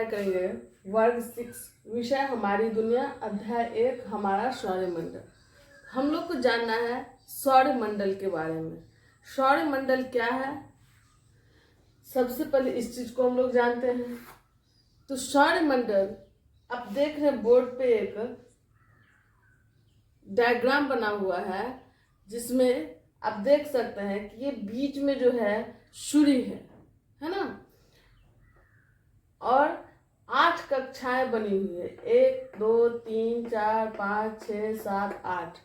करेंगे वर्ग 6 विषय हमारी दुनिया अध्याय 1 हमारा सौरमंडल। हम लोग को जानना है सौरमंडल के बारे में। सौरमंडल क्या है, सबसे पहले इस चीज को हम लोग जानते हैं। तो सौरमंडल आप देख रहे हैं बोर्ड पे एक डायग्राम बना हुआ है, जिसमें आप देख सकते हैं कि ये बीच में जो है सूर्य है ना, और 8 कक्षाएं बनी हुई है, 1 2 3 4 5 6 7 8,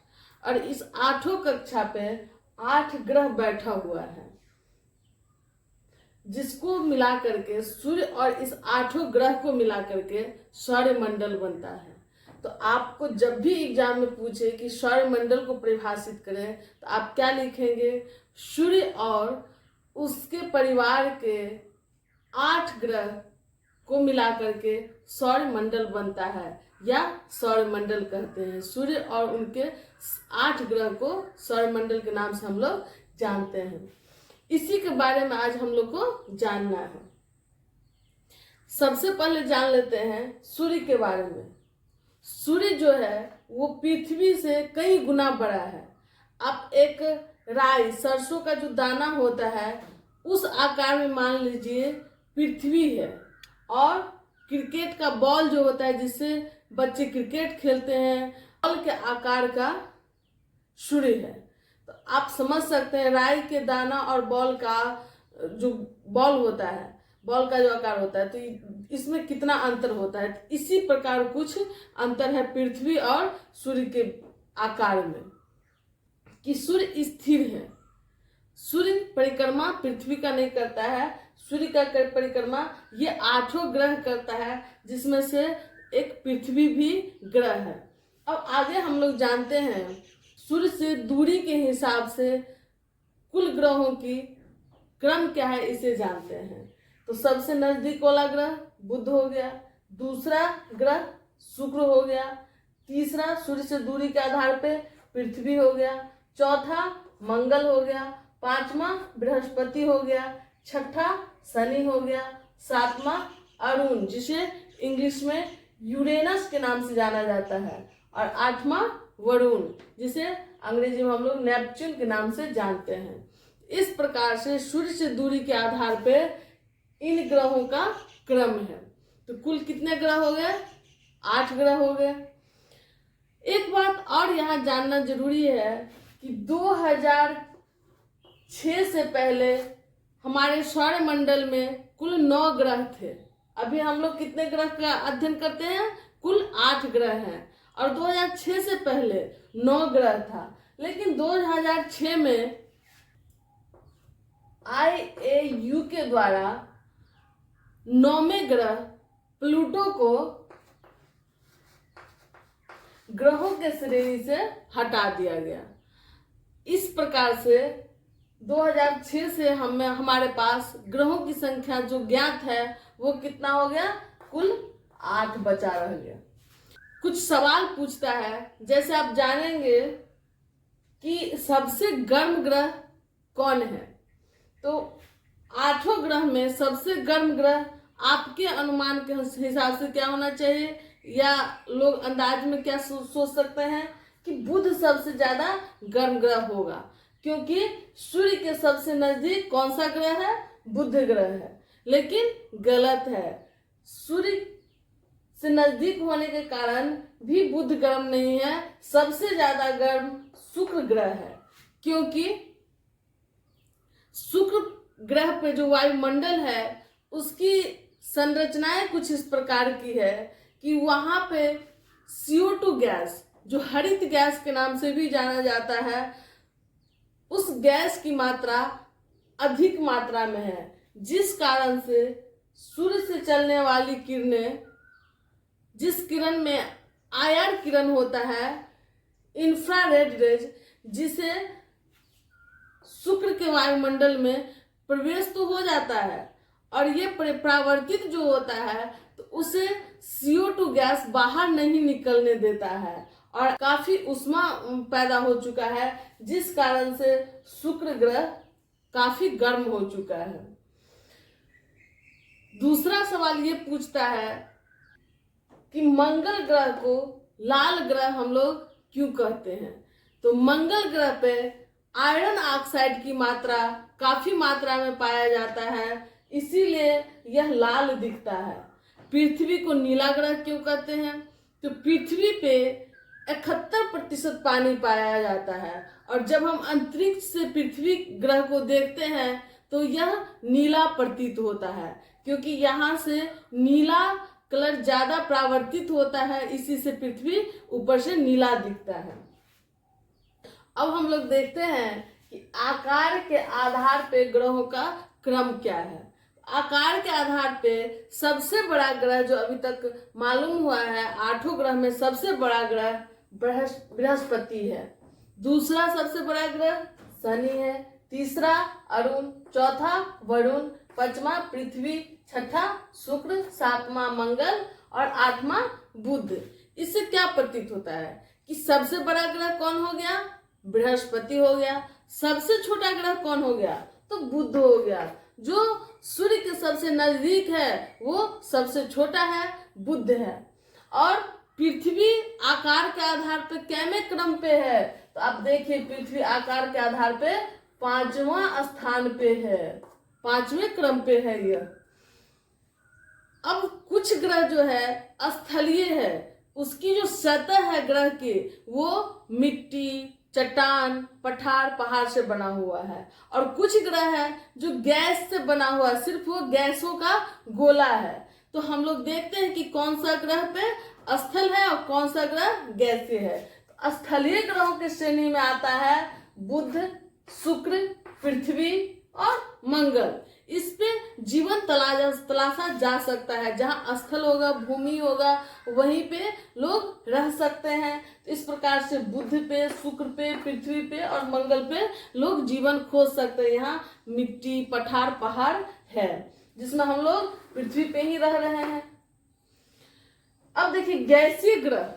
और इस 8 कक्षा पे 8 ग्रह बैठा हुआ है, जिसको मिला करके सूर्य और इस 8 ग्रह को मिला करके सौरमंडल बनता है। तो आपको जब भी एग्जाम में पूछे कि सौरमंडल को परिभाषित करें तो आप क्या लिखेंगे? सूर्य और उसके परिवार के 8 ग्रह को मिला करके सौरमंडल बनता है, या सौरमंडल कहते हैं। सूर्य और उनके 8 ग्रह को सौरमंडल के नाम से हम लोग जानते हैं। इसी के बारे में आज हम लोग को जानना है। सबसे पहले जान लेते हैं सूर्य के बारे में। सूर्य जो है वो पृथ्वी से कई गुना बड़ा है। आप एक राई, सरसों का जो दाना होता है, उस आकार में मान लीजिए पृथ्वी है, और क्रिकेट का बॉल जो होता है जिससे बच्चे क्रिकेट खेलते हैं, बॉल के आकार का सूर्य है। तो आप समझ सकते हैं राई के दाना और बॉल का जो बॉल होता है, बॉल का जो आकार होता है, तो इसमें कितना अंतर होता है। तो इसी प्रकार कुछ अंतर है पृथ्वी और सूर्य के आकार में, कि सूर्य स्थिर है। सूर्य परिक्रमा पृथ्वी का नहीं करता है, सूर्य का परिक्रमा ये 8 ग्रह करता है, जिसमें से एक पृथ्वी भी ग्रह है। अब आगे हम लोग जानते हैं सूर्य से दूरी के हिसाब से कुल ग्रहों की क्रम क्या है, इसे जानते हैं। तो सबसे नजदीक वाला ग्रह बुध हो गया, दूसरा ग्रह शुक्र हो गया, तीसरा सूर्य से दूरी के आधार पे पृथ्वी हो गया, चौथा मंगल हो गया, पांचवा बृहस्पति हो गया, छठा शनि हो गया, सातवां अरुण जिसे इंग्लिश में यूरेनस के नाम से जाना जाता है, और आठवां वरुण जिसे अंग्रेजी में हम लोग नेपच्यून के नाम से जानते हैं। इस प्रकार से सूर्य से दूरी के आधार पे इन ग्रहों का क्रम है। तो कुल कितने ग्रह हो गए? 8 ग्रह हो गए। एक बात और यहाँ जानना जरूरी है कि 2006 से पहले हमारे सौरमंडल में कुल 9 ग्रह थे। अभी हम लोग कितने ग्रह का अध्ययन करते हैं? कुल 8 ग्रह हैं, और 2006 से पहले 9 ग्रह था। लेकिन 2006 में IAU के द्वारा 9वें ग्रह प्लूटो को ग्रहों के श्रेणी से हटा दिया गया। इस प्रकार से 2006 से हमारे पास ग्रहों की संख्या जो ज्ञात है वो कितना हो गया? कुल 8 बचा रह गया। कुछ सवाल पूछता है, जैसे आप जानेंगे कि सबसे गर्म ग्रह कौन है। तो 8 ग्रह में सबसे गर्म ग्रह आपके अनुमान के हिसाब से क्या होना चाहिए, या लोग अंदाज में क्या सोच सकते हैं कि बुध सबसे ज्यादा गर्म ग्रह होगा, क्योंकि सूर्य के सबसे नजदीक कौन सा ग्रह है? बुध ग्रह है। लेकिन गलत है। सूर्य से नजदीक होने के कारण भी बुध गर्म नहीं है, सबसे ज्यादा गर्म शुक्र ग्रह है, क्योंकि शुक्र ग्रह पे जो वायुमंडल है उसकी संरचनाएं कुछ इस प्रकार की है कि वहां पे CO2 गैस, जो हरित गैस के नाम से भी जाना जाता है, उस गैस की मात्रा अधिक मात्रा में है, जिस कारण से सूर्य से चलने वाली किरणें, जिस किरण में IR किरण होता है, इंफ्रारेड रेज, जिसे शुक्र के वायुमंडल में प्रवेश तो हो जाता है, और ये परावर्तित जो होता है तो उसे CO2 गैस बाहर नहीं निकलने देता है, और काफी उष्मा पैदा हो चुका है, जिस कारण से शुक्र ग्रह काफी गर्म हो चुका है। दूसरा सवाल ये पूछता है कि मंगल ग्रह को लाल ग्रह हम लोग क्यों कहते हैं। तो मंगल ग्रह पे आयरन ऑक्साइड की मात्रा काफी मात्रा में पाया जाता है, इसीलिए यह लाल दिखता है। पृथ्वी को नीला ग्रह क्यों कहते हैं। तो पृथ्वी पे 71% पानी पाया जाता है, और जब हम अंतरिक्ष से पृथ्वी ग्रह को देखते हैं तो यह नीला प्रतीत होता है, क्योंकि यहाँ से नीला कलर ज्यादा परावर्तित होता है, इसी से पृथ्वी ऊपर से नीला दिखता है। अब हम लोग देखते हैं कि आकार के आधार पे ग्रहों का क्रम क्या है। आकार के आधार पे सबसे बड़ा ग्रह जो अभी तक मालूम हुआ है, 8 ग्रह में सबसे बड़ा ग्रह बृहस्पति है। दूसरा सबसे बड़ा ग्रह शनि है, तीसरा अरुण, चौथा वरुण, पांचवा पृथ्वी, छठा शुक्र, सातवां मंगल और आठवां बुध। इससे क्या प्रतीत होता है कि सबसे बड़ा ग्रह कौन हो गया, बृहस्पति हो गया। सबसे छोटा ग्रह कौन हो गया, तो बुध हो गया। जो सूर्य के सबसे नजदीक है वो सबसे छोटा है, बुध है। और पृथ्वी आकार के आधार पे कैमे क्रम पे है, तो आप देखिए पृथ्वी आकार के आधार पे 5वां स्थान पे है, 5वें क्रम पे है यह। अब कुछ ग्रह जो है स्थलीय है, उसकी जो सतह है ग्रह की वो मिट्टी, चट्टान, पठार, पहाड़ से बना हुआ है। और कुछ ग्रह है जो गैस से बना हुआ है, सिर्फ वो गैसों का गोला है। तो हम लोग देखते हैं कि कौन सा ग्रह पे स्थल है और कौन सा ग्रह गैसीय है। तो स्थलीय ग्रहों के श्रेणी में आता है बुध, शुक्र, पृथ्वी और मंगल। इस पे जीवन तलाशा जा सकता है, जहाँ स्थल होगा, भूमि होगा, वहीं पे लोग रह सकते हैं। तो इस प्रकार से बुध पे, शुक्र पे, पृथ्वी पे और मंगल पे लोग जीवन खोज सकते हैं। यहाँ मिट्टी, पठार, पहाड़ है, जिसमें हम लोग पृथ्वी पे ही रह रहे हैं। अब देखिए गैसीय ग्रह,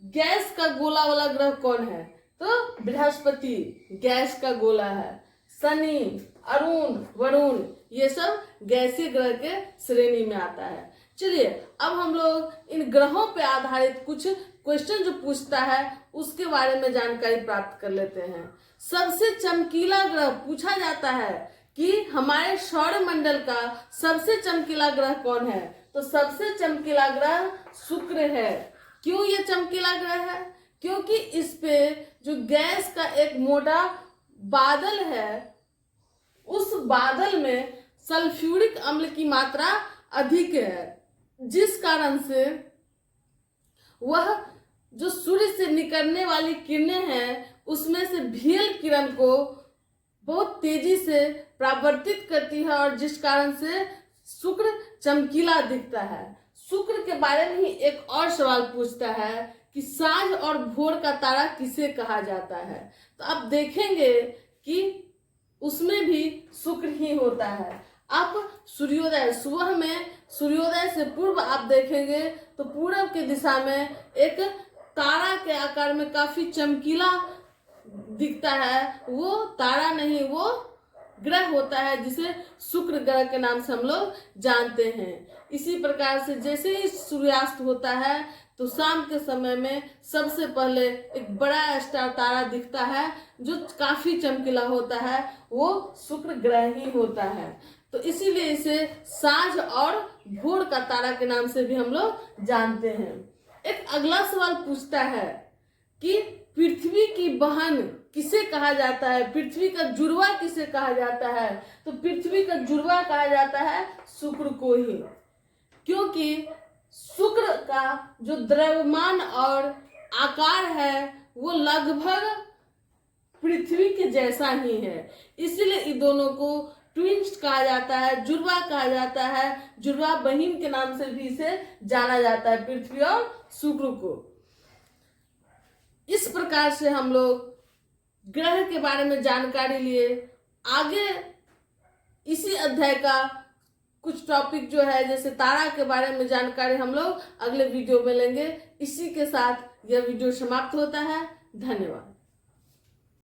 गैस का गोला वाला ग्रह कौन है, तो बृहस्पति गैस का गोला है। शनि, अरुण, वरुण, ये सब गैसीय ग्रह के श्रेणी में आता है। चलिए अब हम लोग इन ग्रहों पे आधारित कुछ क्वेश्चन जो पूछता है उसके बारे में जानकारी प्राप्त कर लेते हैं। सबसे चमकीला ग्रह पूछा जाता है कि हमारे सौरमंडल का सबसे चमकीला ग्रह कौन है, तो सबसे चमकीला ग्रह शुक्र है। क्यों ये चमकीला ग्रह है, क्योंकि इस पे जो गैस का एक मोटा बादल है, उस बादल में सल्फ्यूरिक अम्ल की मात्रा अधिक है, जिस कारण से वह जो सूर्य से निकलने वाली किरणें हैं उसमें से VL किरण को बहुत तेजी से परावर्तित करती है, और जिस कारण से शुक्र चमकीला दिखता है। शुक्र के बारे में ही एक और सवाल पूछता है कि सांझ और भोर का तारा किसे कहा जाता है। तो आप देखेंगे कि उसमें भी शुक्र ही होता है। आप सूर्योदय, सुबह में सूर्योदय से पूर्व आप देखेंगे तो पूरब की दिशा में एक तारा के आकार में काफी चमकीला दिखता है। वो तारा नहीं, वो ग्रह होता है, जिसे शुक्र ग्रह के नाम से हम लोग जानते हैं। इसी प्रकार से जैसे ही सूर्यास्त होता है तो शाम के समय में सबसे पहले एक बड़ा स्टार तारा दिखता है जो काफी चमकीला होता है, वो शुक्र ग्रह ही होता है। तो इसीलिए इसे सांझ और भोर का तारा के नाम से भी हम लोग जानते हैं। एक अगला सवाल पूछता है कि पृथ्वी की बहन किसे कहा जाता है, पृथ्वी का जुड़वा किसे कहा जाता है। तो पृथ्वी का जुड़वा कहा जाता है शुक्र को ही, क्योंकि शुक्र का जो द्रव्यमान और आकार है वो लगभग पृथ्वी के जैसा ही है, इसलिए इन दोनों को ट्विन्स कहा जाता है, जुड़वा कहा जाता है। जुड़वा बहिन के नाम से भी इसे जाना जाता है, पृथ्वी और शुक्र को। इस प्रकार से हम लोग ग्रह के बारे में जानकारी लिए। आगे इसी अध्याय का कुछ टॉपिक जो है, जैसे तारा के बारे में जानकारी हम लोग अगले वीडियो में लेंगे। इसी के साथ यह वीडियो समाप्त होता है। धन्यवाद।